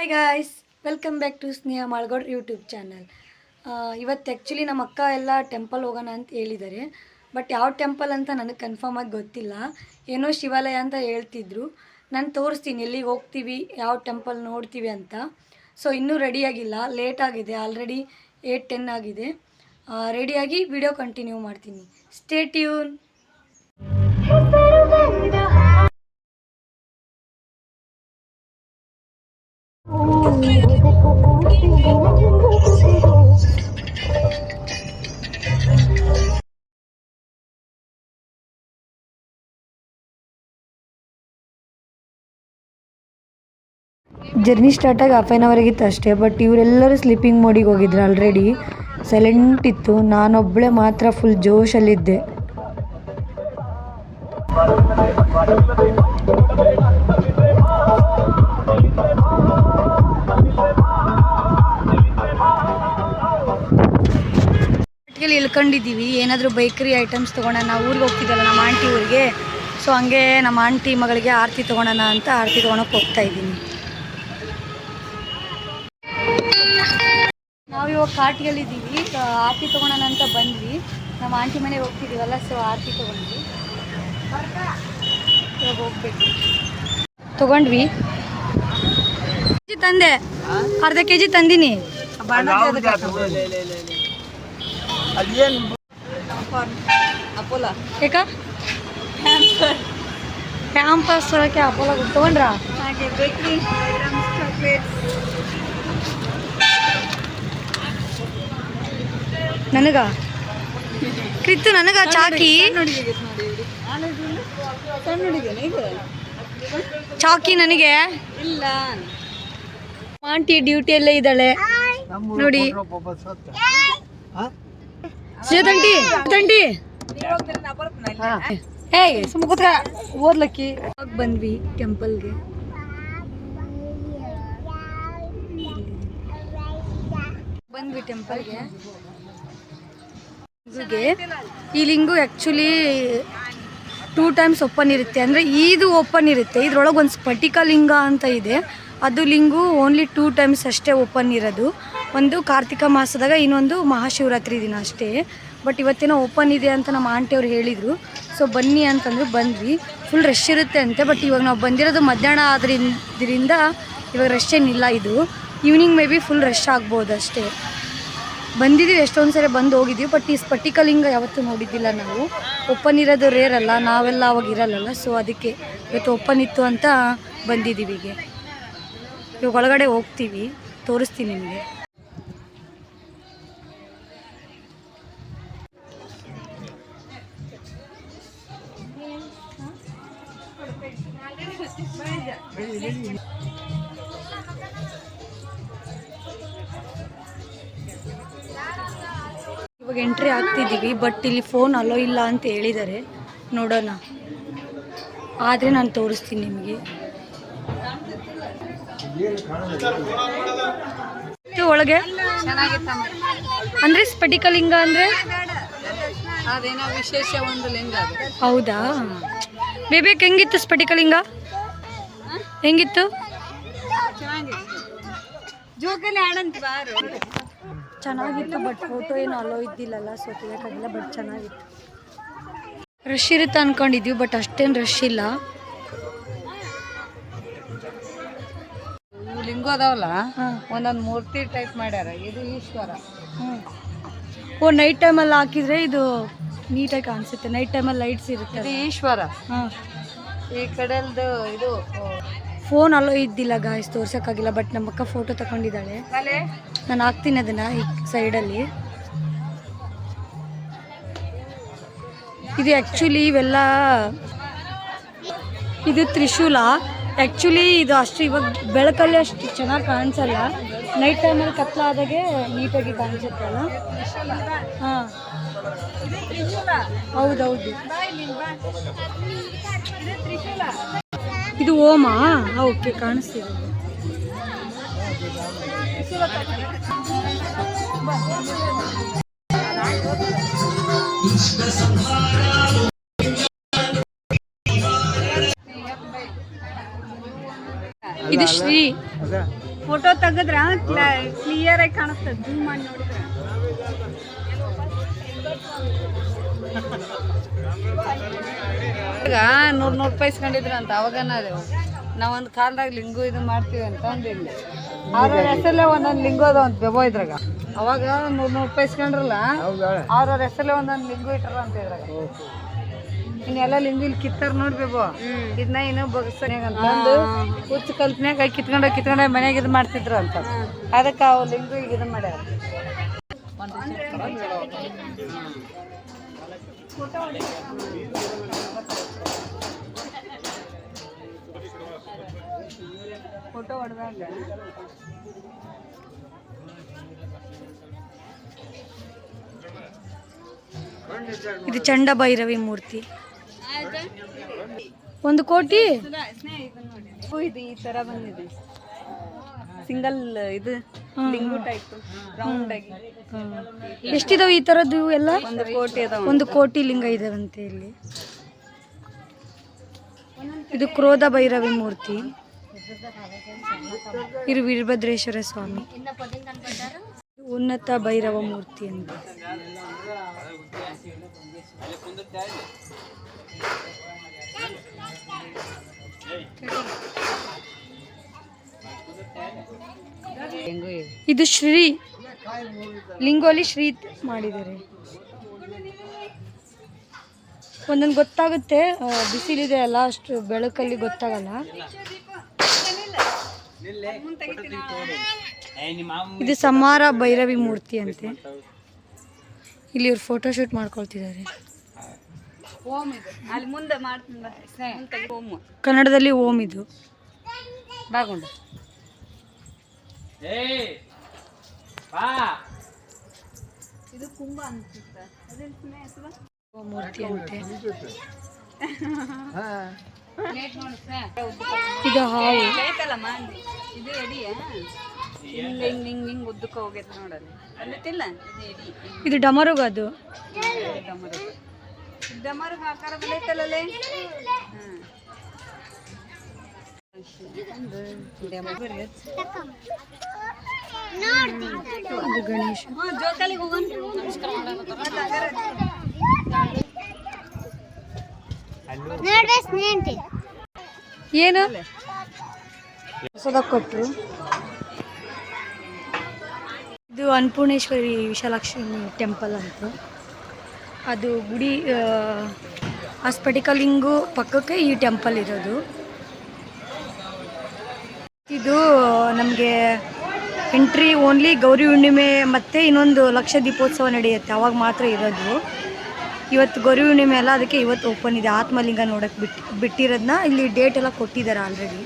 Hi guys, welcome back to Sneha Malgod YouTube channel. ಇವತ್ತು actually ನಮ್ಮ ಅಕ್ಕ ಎಲ್ಲ ಟೆಂಪಲ್ ಹೋಗೋಣ ಅಂತ ಹೇಳಿದ್ದಾರೆ. ಬಟ್ ಯಾವ ಟೆಂಪಲ್ ಅಂತ ನನಗೆ ಕನ್ಫರ್ಮ್ ಆಗಿ ಗೊತ್ತಿಲ್ಲ. ಏನೋ ಶಿವಾಲಯ ಅಂತ ಹೇಳ್ತಿದ್ರು. ನಾನು ತೋರಿಸ್ತೀನಿ ಎಲ್ಲಿಗೆ ಹೋಗ್ತೀವಿ, ಯಾವ ಟೆಂಪಲ್ ನೋಡ್ತೀವಿ ಅಂತ. ಸೊ ಇನ್ನೂ ರೆಡಿಯಾಗಿಲ್ಲ, ಲೇಟ್ ಆಗಿದೆ, ಆಲ್ರೆಡಿ 8:10 ಆಗಿದೆ. ರೆಡಿಯಾಗಿ ವಿಡಿಯೋ ಕಂಟಿನ್ಯೂ ಮಾಡ್ತೀನಿ. Stay tune. ಜರ್ನಿ ಸ್ಟಾರ್ಟಾಗಿ ಹಾಫ್ ಆನ್ ಅವರ್ ಆಗಿತ್ತು ಅಷ್ಟೇ. ಬಟ್ ಇವರೆಲ್ಲರೂ ಸ್ಲೀಪಿಂಗ್ ಮೋಡಿಗೆ ಹೋಗಿದ್ರು. ಆಲ್ರೆಡಿ ಸೈಲೆಂಟ್ ಇತ್ತು, ನಾನೊಬ್ಬಳೇ ಮಾತ್ರ ಫುಲ್ ಜೋಶಲ್ಲಿದ್ದೆ. ಇಳ್ಕೊಂಡಿದ್ದೀವಿ, ಏನಾದರೂ ಬೇಕರಿ ಐಟಮ್ಸ್ ತೊಗೊಳೋಣ. ನಾವು ಊರಿಗೆ ಹೋಗ್ತಿದ್ದಲ್ಲ, ನಮ್ಮ ಆಂಟಿ ಊರಿಗೆ. ಸೊ ಹಂಗೆ ನಮ್ಮ ಆಂಟಿ ಮಗಳಿಗೆ ಆರತಿ ತೊಗೊಳೋಣ ಅಂತ ಆರತಿ ತೊಗೊಳಕ್ಕೆ ಹೋಗ್ತಾ ಇದ್ದೀನಿ. ನಾವು ಇವಾಗ ಕಾಟಿಯಲ್ಲಿದ್ದೀವಿ. ಆರತಿ ತೊಗೊಳೋಣ ಅಂತ ಬಂದ್ವಿ. ನಮ್ಮ ಆಂಟಿ ಮನೆಗೆ ಹೋಗ್ತಿದ್ದೀವಲ್ಲ, ಸೊ ಆರತಿ ತೊಗೊಂಡ್ವಿ. ಇವಾಗ ಹೋಗ್ಬೇಕು. ತೊಗೊಂಡ್ವಿ. ತಂದೆ ಅರ್ಧ ಕೆಜಿ ತಂದೀನಿ. ಏಕ ಕ್ಯಾಂಪಸ್ ಒಳಕ್ಕೆ ಅಪೋಲೋ ತೊಗೊಂಡ್ರಾ? ಹಾಗೆ ಬೇಕ್ರಿ ಐಟಮ್ಸ್, ಚಾಕ್ಲೇಟ್ಸ್. ನನಗ ಕ್ರಿತ್ತು, ನನಗ ಚಾಕಿ ಚಾಕಿ ನನಗೆ ಇಲ್ಲ. ಆಂಟಿ ಡ್ಯೂಟಿಯಲ್ಲೇ ಇದ್ದಾಳೆ ನೋಡಿ. ತಂಟಿ ತಂಟಿ ಹೇಗೆ ಸುಮ್ಮನೆ ಓದ್ಲಕ್ಕಿ ಬಂದ್ವಿ ಟೆಂಪಲ್ಗೆ. ಈ ಲಿಂಗು ಆ್ಯಕ್ಚುಲಿ 2 ಟೈಮ್ಸ್ ಓಪನ್ ಇರುತ್ತೆ. ಅಂದರೆ ಇದು ಓಪನ್ ಇರುತ್ತೆ. ಇದ್ರೊಳಗೆ ಒಂದು ಸ್ಫಟಿಕ ಲಿಂಗ ಅಂತ ಇದೆ. ಅದು ಲಿಂಗು ಓನ್ಲಿ 2 ಟೈಮ್ಸ್ ಅಷ್ಟೇ ಓಪನ್ ಇರೋದು. ಒಂದು ಕಾರ್ತಿಕ ಮಾಸದಾಗ, ಇನ್ನೊಂದು ಮಹಾಶಿವರಾತ್ರಿ ದಿನ ಅಷ್ಟೇ. ಬಟ್ ಇವತ್ತೇನೋ ಓಪನ್ ಇದೆ ಅಂತ ನಮ್ಮ ಆಂಟಿಯವ್ರು ಹೇಳಿದರು. ಸೊ ಬನ್ನಿ ಅಂತಂದ್ರು, ಬಂದ್ವಿ. ಫುಲ್ ರಶ್ ಇರುತ್ತೆ ಅಂತೆ. ಬಟ್ ಇವಾಗ ನಾವು ಬಂದಿರೋದು ಮಧ್ಯಾಹ್ನ ಆದ್ರಿಂದ ಇವಾಗ ರಶ್ ಏನಿಲ್ಲ. ಇದು evening may be full rush ಆಗ್ಬೋದು ಅಷ್ಟೇ. ಬಂದಿದ್ದೀವಿ, ಎಷ್ಟೊಂದು ಸರಿ ಬಂದು ಹೋಗಿದ್ದೀವಿ. ಬಟ್ ಈ ಸ್ಫಟಿಕ ಲಿಂಗ ಯಾವತ್ತೂ ನೋಡಿದ್ದಿಲ್ಲ ನಾವು. ಓಪನ್ ಇರೋದು ರೇರ್ ಅಲ್ಲ, ನಾವೆಲ್ಲ ಅವಾಗ ಇರಲ್ಲಲ್ಲ. ಸೊ ಅದಕ್ಕೆ ಇವತ್ತು ಓಪನ್ ಇತ್ತು ಅಂತ ಬಂದಿದ್ದೀವಿ. ಇವಾಗ ಒಳಗಡೆ ಹೋಗ್ತೀವಿ, ತೋರಿಸ್ತೀನಿ ನಿಮಗೆ. ಇವಾಗ ಎಂಟ್ರಿ ಆಗ್ತಿದ್ದೀವಿ. ಬಟ್ ಇಲ್ಲಿ ಫೋನ್ ಅಲೋ ಇಲ್ಲ ಅಂತ ಹೇಳಿದ್ದಾರೆ. ನೋಡೋಣ, ಆದರೆ ನಾನು ತೋರಿಸ್ತೀನಿ ನಿಮಗೆ. ಒಳಗೆ ಅಂದರೆ ಸ್ಫಟಿಕ ಲಿಂಗ ಅಂದರೆ ಅದೇನೋ ವಿಶೇಷ ಒಂದು ಲಿಂಗ. ಹೌದಾ? ಬೇಬೇಕ್ ಹೆಂಗಿತ್ತು ಸ್ಫಟಿಕ ಲಿಂಗ? ಹೆಂಗಿತ್ತು? ಚೆನ್ನಾಗಿತ್ತು. ಬಟ್ ಫೋಟೋ ಏನು ಅಲೋ ಇದ್ದಿಲ್ಲಲ್ಲ, ಸೊ ತೆಗಿಯೋಕ್ಕಾಗಿಲ್ಲ. ಬಟ್ ಚೆನ್ನಾಗಿತ್ತು. ರಶ್ ಇರುತ್ತೆ ಅಂದ್ಕೊಂಡಿದ್ವಿ, ಬಟ್ ಅಷ್ಟೇನು ರಶ್ ಇಲ್ಲ. ಲಿಂಗು ಅದಾವಲ್ಲ, ಒಂದೊಂದು ಮೂರ್ತಿ ಟೈಪ್ ಮಾಡ್ಯಾರ. ಇದು ಈಶ್ವರ. ಓ, ನೈಟ್ ಟೈಮಲ್ಲಿ ಹಾಕಿದರೆ ಇದು ನೀಟಾಗಿ ಕಾಣಿಸುತ್ತೆ. ನೈಟ್ ಟೈಮಲ್ಲಿ ಲೈಟ್ಸ್ ಇರುತ್ತೆ. ಇದು ಈಶ್ವರ. ಈ ಕಡೆಲ್ದು ಇದು ಫೋನ್ ಅಲ್ಲೋ ಇದ್ದಿಲ್ಲ ಗಾಯ್ಸ್, ತೋರ್ಸೋಕ್ಕಾಗಿಲ್ಲ. ಬಟ್ ನಮ್ಮ ಅಕ್ಕ ಫೋಟೋ ತಗೊಂಡಿದ್ದಾಳೆ. ನಾನು ಹಾಕ್ತೀನಿ ಅದನ್ನು ಈ ಸೈಡಲ್ಲಿ. ಇದು ಆ್ಯಕ್ಚುಲಿ ಇವೆಲ್ಲ ಇದು ತ್ರಿಶೂಲ. ಆ್ಯಕ್ಚುಲಿ ಇದು ಅಷ್ಟು ಇವಾಗ ಬೆಳಕಲ್ಲಿ ಅಷ್ಟು ಚೆನ್ನಾಗಿ ಕಾಣಿಸಲ್ಲ. ನೈಟ್ ಟೈಮಲ್ಲಿ ಕತ್ಲಾದಾಗೆ ನೀಟಾಗಿ ಕಾಣಿಸುತ್ತಲ್ಲ. ಹಾಂ, ಹೌದೌದು. ಇದು ಓಮಾ? ಓಕೆ, ಕಾಣಿಸ್ತಿದೆ. ಇದು ಶ್ರೀ ಫೋಟೋ ತೆಗೆದ್ರ ಕ್ಲಿಯರ್ ಆಗಿ ಕಾಣಿಸ್ತದೆ, ಜೂಮ್ ಮಾಡಿ ನೋಡಿದ್ರೆ. ಈಗ 100 ರೂಪಾಯಿ ಇಸ್ಕೊಂಡಿದ್ರು ಅಂತ ಅವಾಗ ನಾವೊಂದು ಕಾಲದಾಗ ಲಿಂಗು ಇದು ಮಾಡ್ತೀವಿ ಅಂತ ಅಂದಿಲ್ಲ. ಅವ್ರವ್ರ ಹೆಸರಲ್ಲೇ ಒಂದೊಂದು ಲಿಂಗು ಅದ ಅಂತ ಬೆಬೋ ಇದ್ರಾಗ. ಅವಾಗ 100 ರೂಪಾಯಿ ಇಸ್ಕೊಂಡ್ರಲ್ಲ, ಅವ್ರವ್ರ ಹೆಸರಲ್ಲೇ ಒಂದೊಂದು ಲಿಂಗು ಇಟ್ರ ಅಂತ ಇದ್ರಾಗ. ಇನ್ನೆಲ್ಲ ಲಿಂಗು ಇಲ್ಲಿ ಕಿತ್ತಾರ ನೋಡ್ಬೇಬೋ, ಇದನ್ನ ಇನ್ನೂ ಬಗ್ಸನ್ಯಾಗ ಅಂತಂದು ಹುಚ್ಚು ಕಲ್ಪನ್ಯಾಗ ಕಿತ್ಕೊಂಡ ಮನ್ಯಾಗ ಇದು ಮಾಡ್ತಿದ್ರು ಅಂತ. ಅದಕ್ಕೆ ಅವು ಲಿಂಗು ಈಗ ಇದು ಮಾಡ್ಯಾರ. ಫೋಟೋ ಹೊಡೆದಾಗ ಇದು ಚಂಡ ಭೈರವಿ ಮೂರ್ತಿ. 1 ಕೋಟಿ. ಇದು ಈ ತರ ಬಂದಿದೆ, ಸಿಂಗಲ್ ಇದು ಲಿಂಗು ಟೈಪ್ ರೌಂಡ್ ಆಗಿ. ಎಷ್ಟಿದಾವೆ ಈ ತರದ್ದು ಎಲ್ಲ? 1 ಕೋಟಿ ಅದಾವ. 1 ಕೋಟಿ ಲಿಂಗ ಇದಾವಂತೆ ಇಲ್ಲಿ. ಇದು ಕ್ರೋಧ ಭೈರವಿ ಮೂರ್ತಿ. ಇದು ವೀರಭದ್ರೇಶ್ವರ ಸ್ವಾಮಿ. ಉನ್ನತ ಭೈರವ ಮೂರ್ತಿ ಅಂತ. ಇದು ಶ್ರೀ ಲಿಂಗೋಲಿ ಶ್ರೀ ಮಾಡಿದ್ದಾರೆ. ಒಂದೊಂದು ಗೊತ್ತಾಗುತ್ತೆ, ಬಿಸಿಲಿದೆ ಅಲ್ಲ, ಅಷ್ಟು ಬೆಳಕಲ್ಲಿ ಗೊತ್ತಾಗಲ್ಲ. ಇದು ಸಮಾರ ಭೈರವಿ ಮೂರ್ತಿ ಅಂತೆ. ಇಲ್ಲಿ ಇವ್ರು ಫೋಟೋ ಶೂಟ್ ಮಾಡ್ಕೊಳ್ತಿದ್ದಾರೆ. ಓಂ ಇದು ಅಲ್ಲಿ ಮುಂದೆ ಮಾಡ್ತೀನಿ. ಓಂ ಕನ್ನಡದಲ್ಲಿ ಓಂ ಇದು. ಬಾಗುಂಡ ಇದು ಕುಂಭ ಅನ್ಸುತ್ತೆ. ಮೂರ್ತಿ ಅಂತೆ. ಇದು ಹಾವು. ಇದು ಎಡಿಯ ಹಿಂಗ್ ಉದ್ದಕ್ಕೆ ಹೋಗೈತೆ ನೋಡಲ್ಲ, ಅಲ್ಲಿಟ್ಟಿಲ್ಲ. ಇದು ಡಮರುಗ. ಅದು ಡಮರುಗ ಆಕಾರ ಬೆಳೈತಲ್ಲೇ. ಇದು ಗಣೇಶ. ಜೋಕಾಲಿಗೆ ಹೋಗೋಣ. ಏನು ಹೊಸದಾಗ ಕೊಟ್ಟರು. ಇದು ಅನ್ನಪೂರ್ಣೇಶ್ವರಿ ವಿಶಾಲಾಕ್ಷಿ ಟೆಂಪಲ್ ಅಂತ. ಅದು ಗುಡಿ ಸ್ಫಟಿಕಲಿಂಗು ಪಕ್ಕಕ್ಕೆ ಈ ಟೆಂಪಲ್ ಇರೋದು. ಇದು ನಮಗೆ ಎಂಟ್ರಿ ಓನ್ಲಿ ಗೌರಿ ಹುಣ್ಣಿಮೆ ಮತ್ತು ಇನ್ನೊಂದು ಲಕ್ಷ ದೀಪೋತ್ಸವ ನಡೆಯುತ್ತೆ, ಅವಾಗ ಮಾತ್ರ ಇರೋದು. ಇವತ್ತು ಗೌರಿ ಹುಣ್ಣಿಮೆ ಅಲ್ಲ, ಅದಕ್ಕೆ ಇವತ್ತು ಓಪನ್ ಇದೆ. ಆತ್ಮಲಿಂಗ ನೋಡೋಕ್ಕೆ ಬಿಟ್ಟಿರೋದನ್ನ ಇಲ್ಲಿ ಡೇಟ್ ಎಲ್ಲ ಕೊಟ್ಟಿದ್ದಾರೆ ಆಲ್ರೆಡಿ.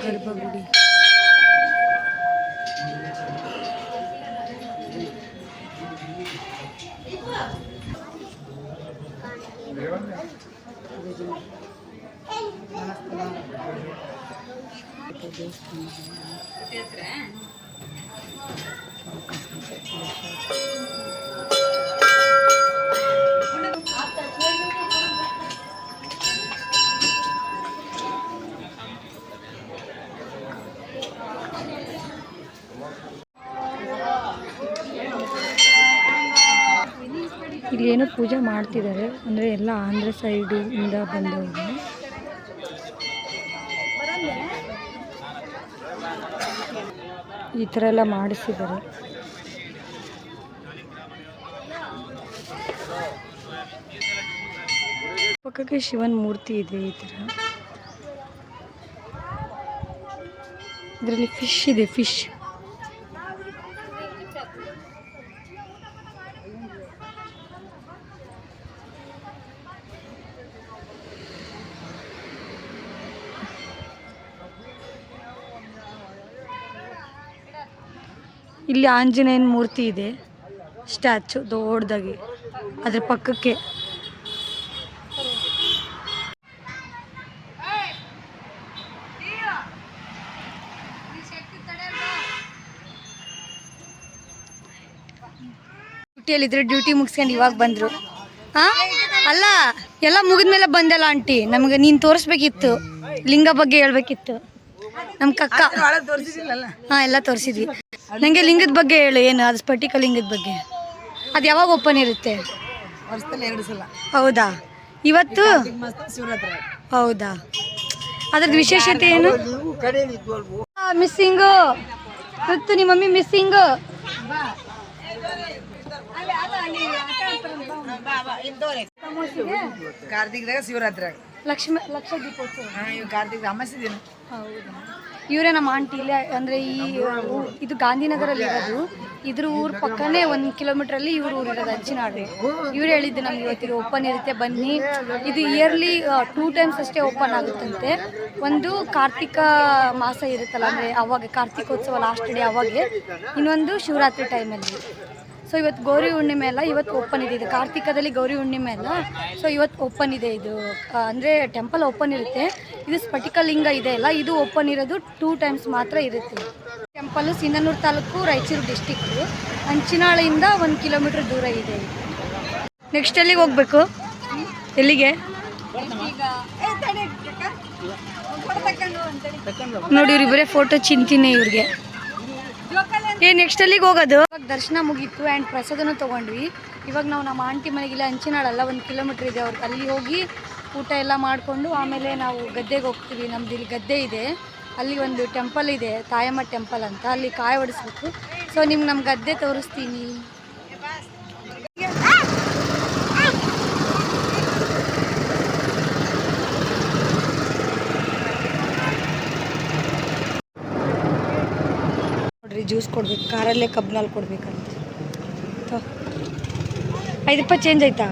ಗರ್ಭಗುಡಿ. ಇಲ್ಲಿ ಏನೋ ಪೂಜೆ ಮಾಡ್ತಿದ್ದಾರೆ, ಅಂದರೆ ಎಲ್ಲ ಆಂಧ್ರ ಸೈಡಿಂದ ಬಂದವರು. ಈ ಥರ ಎಲ್ಲ ಮಾಡಿಸಿದ್ದಾರೆ. ಪಕ್ಕಕ್ಕೆ ಶಿವನ ಮೂರ್ತಿ ಇದೆ. ಈ ಥರ ಇದರಲ್ಲಿ ಫಿಶ್ ಇದೆ, ಫಿಶ್. ಇಲ್ಲಿ ಆಂಜನೇಯನ ಮೂರ್ತಿ ಇದೆ, ಸ್ಟ್ಯಾಚು ದೊಡ್ಡದಾಗಿ. ಅದ್ರ ಪಕ್ಕಕ್ಕೆ ಡ್ಯೂಟಿಯಲ್ಲಿದ್ದರೆ ಡ್ಯೂಟಿ ಮುಗಿಸ್ಕೊಂಡು ಇವಾಗ ಬಂದರು. ಹಾಂ ಅಲ್ಲ, ಎಲ್ಲ ಮುಗಿದ್ಮೇಲೆ ಬಂದಲ್ಲ ಆಂಟಿ, ನಮಗೆ ನೀನು ತೋರಿಸ್ಬೇಕಿತ್ತು. ಲಿಂಗ ಬಗ್ಗೆ ಹೇಳ್ಬೇಕಿತ್ತು ನಮ್ಮ ಕಕ್ಕ. ತೋರಿಸಿದಿಲ್ಲಲ್ಲ. ಹಾಂ ಎಲ್ಲ ತೋರಿಸಿದ್ವಿ. ನನಗೆ ಲಿಂಗದ ಬಗ್ಗೆ ಹೇಳು, ಏನು ಅದು ಸ್ಫಟಿಕ ಲಿಂಗದ ಬಗ್ಗೆ. ಅದು ಯಾವಾಗ ಓಪನ್ ಇರುತ್ತೆ? ವರ್ಷದಲ್ಲಿ 2 ಸಲ. ಹೌದಾ? ಇವತ್ತು ಶಿವರಾತ್ರಿ. ಹೌದಾ? ಅದ್ರದ್ದು ವಿಶೇಷತೆ ಏನು? ಮಿಸ್ಸಿಂಗು ಇವತ್ತು ನಿಮ್ಮ ಮಮ್ಮಿ ಮಿಸ್ಸಿಂಗು. ಕಾರ್ತಿಕ್ದಾಗ ಶಿವರಾತ್ರಿ. ಲಕ್ಷ ದೀಪೋತ್ಸವ. ಕಾರ್ತಿಕ್ ಅಮಾಸೆ ದಿನ. ಹೌದಾ? ಇವರೇ ನಮ್ಮ ಆಂಟಿ ಇಲ್ಲೇ, ಅಂದರೆ ಇದು ಗಾಂಧಿನಗರಲ್ಲಿ ಇರೋದು. ಇದ್ರ ಊರ ಪಕ್ಕನೇ 1 ಕಿಲೋಮೀಟ್ರಲ್ಲಿ ಇವ್ರ ಊರು ಇರೋದು, ಹಂಚಿನಾಡು. ಇವ್ರು ಹೇಳಿದ್ದು ನಮ್ಗೆ ಇವತ್ತಿಗೆ ಓಪನ್ ಇರುತ್ತೆ ಬನ್ನಿ. ಇದು ಇಯರ್ಲಿ 2 ಟೈಮ್ಸ್ ಅಷ್ಟೇ ಓಪನ್ ಆಗುತ್ತಂತೆ. ಒಂದು ಕಾರ್ತಿಕ ಮಾಸ ಇರುತ್ತಲ್ಲ, ಅಂದರೆ ಅವಾಗ ಕಾರ್ತಿಕೋತ್ಸವ ಲಾಸ್ಟ್ ಡೇ ಅವಾಗೆ, ಇನ್ನೊಂದು ಶಿವರಾತ್ರಿ ಟೈಮಲ್ಲಿ. ಸೊ ಇವತ್ತು ಗೌರಿ ಹುಣ್ಣಿಮೆ ಅಲ್ಲ, ಇವತ್ತು ಓಪನ್ ಇದೆ. ಇದು ಕಾರ್ತಿಕದಲ್ಲಿ ಗೌರಿ ಹುಣ್ಣಿಮೆ ಅಲ್ಲ, ಸೊ ಇವತ್ತು ಓಪನ್ ಇದೆ ಇದು. ಅಂದರೆ ಟೆಂಪಲ್ ಓಪನ್ ಇರುತ್ತೆ. ಇದು ಸ್ಫಟಿಕ ಲಿಂಗ ಇದೆ ಅಲ್ಲ, ಇದು ಓಪನ್ ಇರೋದು 2 ಟೈಮ್ಸ್ ಮಾತ್ರ ಇರುತ್ತೆ. Temple Sindhanur taluk, Raichur district. ಹಂಚಿನಾಳಿಂದ 1 ಕಿಲೋಮೀಟ್ರ್ ದೂರ ಇದೆ. ನೆಕ್ಸ್ಟ್ ಎಲ್ಲಿಗೆ ಹೋಗ್ಬೇಕು? ಎಲ್ಲಿಗೆ ನೋಡಿ, ಇವ್ರಿಬ್ಬರೇ ಫೋಟೋ ಚಿಂತಿನೇ ಇವ್ರಿಗೆ. ನೆಕ್ಸ್ಟ್ ಎಲ್ಲಿಗೆ ಹೋಗೋದು? ಇವಾಗ ದರ್ಶನ ಮುಗೀತು ಆ್ಯಂಡ್ ಪ್ರಸಾದನೂ ತೊಗೊಂಡ್ವಿ. ಇವಾಗ ನಾವು ನಮ್ಮ ಆಂಟಿ ಮನೆಗಿಲ್ಲ, ಹಂಚಿನಾಳಲ್ಲ 1 ಕಿಲೋಮೀಟ್ರ್ ಇದೆ ಅವ್ರಿಗೆ. ಅಲ್ಲಿ ಹೋಗಿ ಊಟ ಎಲ್ಲ ಮಾಡಿಕೊಂಡು ಆಮೇಲೆ ನಾವು ಗದ್ದೆಗೆ ಹೋಗ್ತೀವಿ. ನಮ್ದು ಇಲ್ಲಿ ಗದ್ದೆ ಇದೆ, ಅಲ್ಲಿ ಒಂದು ಟೆಂಪಲ್ ಇದೆ, ತಾಯಮ್ಮ ಟೆಂಪಲ್ ಅಂತ, ಅಲ್ಲಿ ಕಾಯಿ ಹೊಡಿಸ್ಬೇಕು. ಸೊ ನಿಮ್ಗೆ ನಮ್ಮ ಗದ್ದೆ ತೋರಿಸ್ತೀನಿ. ನೋಡ್ರಿ, ಜ್ಯೂಸ್ ಕೊಡ್ಬೇಕು, ಕಾರಲ್ಲೇ ಕಬ್ನಲ್ಲಿ ಕೊಡ್ಬೇಕಂತ. 5 ರೂಪಾಯಿ ಚೇಂಜ್ ಆಯ್ತಾ?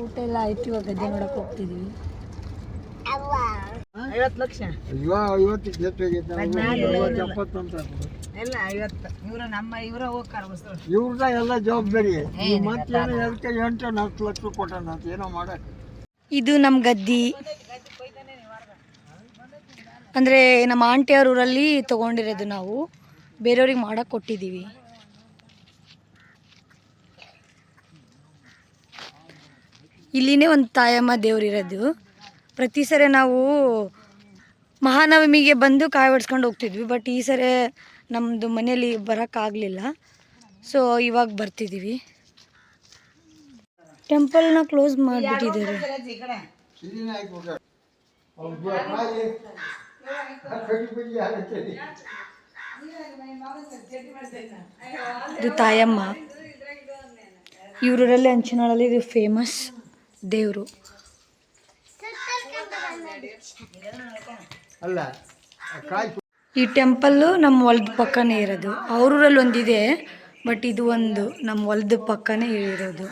ಊಟ ಎಲ್ಲ ಆಯ್ತು, ಇವಾಗ ಗದ್ದೆ ನೋಡಕ್ ಹೋಗ್ತಿದೀವಿ. 50 ಲಕ್ಷ ಎಲ್ಲ 50. ಇವರ ಹೋಗ್ತಾರ ಇವ್ರದ ಎಲ್ಲ ಜವಾಬ್ದಾರಿ. ಮತ್ತೇನು ಅದಕ್ಕೆ 8-10 ಲಕ್ಷ ಕೊಟ್ಟಾನ ಅಂತ ಏನೋ ಮಾಡಕ್ಕೆ. ಇದು ನಮ್ಮ ಗದ್ದಿ, ಅಂದರೆ ನಮ್ಮ ಆಂಟಿಯವ್ರ ಊರಲ್ಲಿ ತೊಗೊಂಡಿರೋದು. ನಾವು ಬೇರೆಯವ್ರಿಗೆ ಮಾಡಕ್ಕೆ ಕೊಟ್ಟಿದ್ದೀವಿ. ಇಲ್ಲಿನೇ ಒಂದು ತಾಯಮ್ಮ ದೇವ್ರಿರೋದು. ಪ್ರತಿ ಸರಿ ನಾವು ಮಹಾನವಮಿಗೆ ಬಂದು ಕಾಯಿ ಹೊಡ್ಸ್ಕೊಂಡು ಹೋಗ್ತಿದ್ವಿ. ಬಟ್ ಈ ಸರಿ ನಮ್ಮದು ಮನೇಲಿ ಬರೋಕ್ಕಾಗಲಿಲ್ಲ, ಸೊ ಇವಾಗ ಬರ್ತಿದ್ದೀವಿ. ಟೆಂಪಲ್ನ ಕ್ಲೋಸ್ ಮಾಡಿಬಿಟ್ಟಿದ್ದಾರೆ. ಇದು ತಾಯಮ್ಮ, ಇವರಲ್ಲಿ ಹಂಚಿನಾಳಲ್ಲಿ ಇದು ಫೇಮಸ್ ದೇವರು. ಈ ಟೆಂಪಲ್ಲು ನಮ್ಮ ಹೊಲದ ಪಕ್ಕನೇ ಇರೋದು. ಅವ್ರೂರಲ್ಲಿ ಒಂದಿದೆ, ಬಟ್ ಇದು ಒಂದು ನಮ್ಮ ಹೊಲದ ಪಕ್ಕನೇ ಇರೋದು.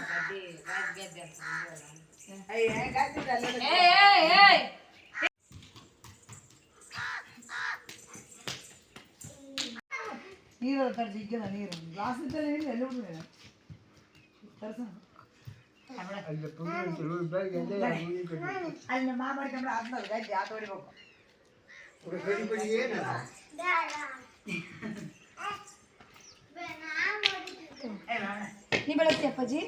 ನೀರು ತರಿಸಿಕ್ಕಿಲ್ಲ, ನೀರು ಗ್ಲಾಸ್ ಇದ್ದಲ್ಲಿ ಎಲ್ಲಿ ಬಿಡ್ಬೇಡ ತರ್ಸ. ಅಲ್ಲಿ ಮಾ ಮಾಡ್ಕೊಂಡ್ರೆ ಆದ್ಮೇಲೆ ಗದ್ದೆ ಆಟ ಹೊಡಿಬೇಕು. ನೀ ಬೆಳಗ್ಗೆ ಅಪ್ಪಾಜಿ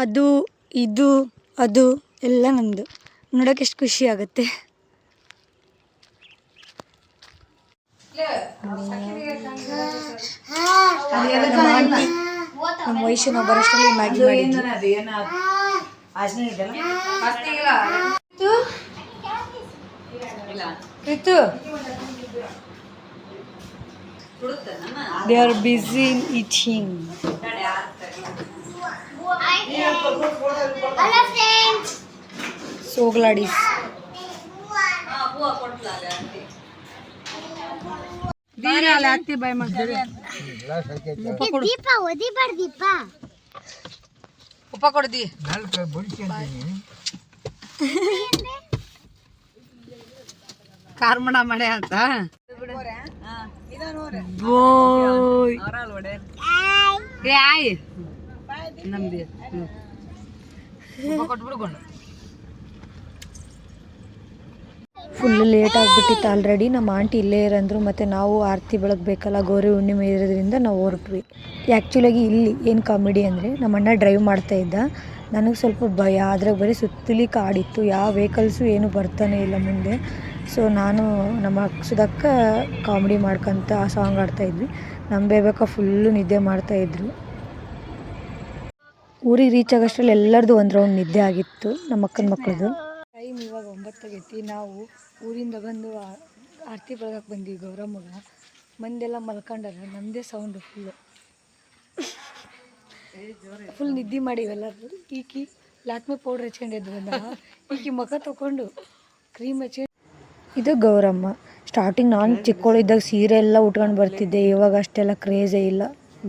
ಅದು ಇದು ಅದು ಎಲ್ಲ ನಮ್ಮದು. ನೋಡೋಕೆ ಎಷ್ಟು ಖುಷಿ ಆಗುತ್ತೆ. ನಮ್ಮ ವಯಸ್ಸು ನಾವು ಬರೋಷ್ಟರಲ್ಲಿ Maggi They are busy in eating. So gladys. ಉಪ್ಪ ಕೊಡ್ದಿ ಕಾರ್ಮಣ ಮಳೆ ಅಂತ ಏ ಆಯ್ ನಮ್ದು ಕೊಟ್ಬಿಡ್ಕೊಂಡು ಫುಲ್ ಲೇಟ್ ಆಗಿಬಿಟ್ಟಿತ್ತು ಆಲ್ರೆಡಿ. ನಮ್ಮ ಆಂಟಿ ಇಲ್ಲೇ ಇರಂದ್ರು, ಮತ್ತು ನಾವು ಆರತಿ ಬೆಳಗ್ಬೇಕಲ್ಲ, ಗೌರಿ ಹುಣ್ಣಿಮೆ ಇರೋದ್ರಿಂದ ನಾವು ಹೊರಟ್ವಿ. ಆ್ಯಕ್ಚುಲಾಗಿ ಇಲ್ಲಿ ಏನು ಕಾಮಿಡಿ ಅಂದರೆ, ನಮ್ಮ ಅಣ್ಣ ಡ್ರೈವ್ ಮಾಡ್ತಾಯಿದ್ದ, ನನಗೆ ಸ್ವಲ್ಪ ಭಯ. ಅದ್ರಾಗ ಬರೀ ಸುತ್ತಲಿ ಕಾಡಿತ್ತು, ಯಾವ ವೆಹಿಕಲ್ಸು ಏನು ಬರ್ತಾನೆ ಇಲ್ಲ ಮುಂದೆ. ಸೊ ನಾನು ನಮ್ಮ ಸುಧಕ್ಕ ಕಾಮಿಡಿ ಮಾಡ್ಕೊತ ಆ ಸಾಂಗ್ ಆಡ್ತಾಯಿದ್ವಿ. ನಮ್ಮ ಬೇಬೇಕ ಫುಲ್ಲು ನಿದ್ದೆ ಮಾಡ್ತಾಯಿದ್ರು. ಊರಿಗೆ ರೀಚ್ ಆಗೋಷ್ಟರಲ್ಲಿ ಎಲ್ಲರದು ಒಂದು ರೌಂಡ್ ನಿದ್ದೆ ಆಗಿತ್ತು, ನಮ್ಮ ಅಕ್ಕನ ಮಕ್ಕಳದು. ಟೈಮ್ ಇವಾಗ 9 ಆಗೈತಿ. ನಾವು ಊರಿಂದ ಬಂದು ಆರತಿ ಬೆಳಗಕ್ಕೆ ಬಂದ್ವಿ ಗೌರಮ್ಮಗ. ಮಂದೆಲ್ಲ ಮಲ್ಕೊಂಡಾರ, ನಮ್ಮದೇ ಸೌಂಡು ಫುಲ್ ನಿದ್ದೆ ಮಾಡಿವೆಲ್ಲರೂ. ಈಕಿ ಲಾಕ್ಮೆ ಪೌಡ್ರ್ ಹಚ್ಕೊಂಡಿದ್ದು ಬಂದ, ಈಕಿ ಮುಖ ತೊಗೊಂಡು ಕ್ರೀಮ್ ಹಚ್ಚಿ. ಇದು ಗೌರಮ್ಮ. ಸ್ಟಾರ್ಟಿಂಗ್ ನಾನು ಚಿಕ್ಕವಳಿದ್ದಾಗ ಸೀರೆ ಎಲ್ಲ ಉಟ್ಕೊಂಡು ಬರ್ತಿದ್ದೆ, ಇವಾಗ ಅಷ್ಟೆಲ್ಲ ಕ್ರೇಜೇ ಇಲ್ಲ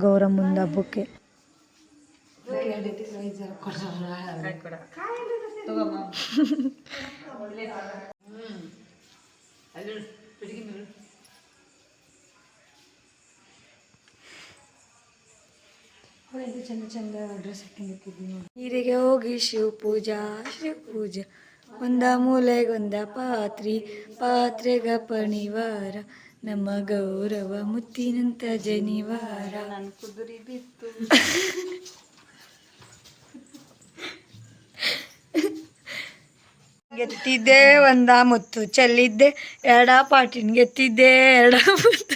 ಗೌರಮ್ಮಂದು ಹಬ್ಬಕ್ಕೆ. ಚಂದ ಚಂದ ಡ್ರೆಸ್ ಹಾಕೊಂಡಿರ್ತಿದ್ವಿ ನೋಡಿ. ನೀರಿಗೆ ಹೋಗಿ ಶಿವ ಪೂಜಾ ಒಂದ ಮೂಲೆಗೊಂದ ಪಾತ್ರೆಗ ಪಣಿವಾರ, ನಮ್ಮ ಗೌರವ ಮುತ್ತಿನಂತ ಜನಿವಾರ. ನನ್ನ ಕುದುರಿ ಬಿತ್ತು ಗೆತ್ತಿದ್ದೆ ಒಂದ ಮುತ್ತು ಚೆಲ್ಲಿದ್ದೆ, ಎರಡ ಪಾಟಿನ ಗೆತ್ತಿದ್ದೆ, ಎರಡ ಮುತ್ತು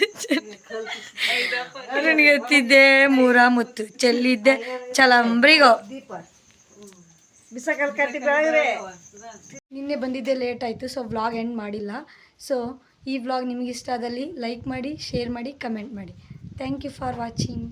ಗೆತ್ತಿದ್ದೆ, 3 ಮುತ್ತು ಚೆಲ್ಲಿದ್ದೆ, ಚಲಂಬ್ರಿಗೋ ನಿನ್ನೆ ಬಂದಿದ್ದೆ ಲೇಟ್ ಆಯಿತು, ಸೊ ವ್ಲಾಗ್ ಎಂಡ್ ಮಾಡಿಲ್ಲ. ಸೊ ಈ ವ್ಲಾಗ್ ನಿಮಗೆ ಇಷ್ಟ ಆದಲ್ಲಿ ಲೈಕ್ ಮಾಡಿ, ಶೇರ್ ಮಾಡಿ, ಕಮೆಂಟ್ ಮಾಡಿ. Thank you for watching.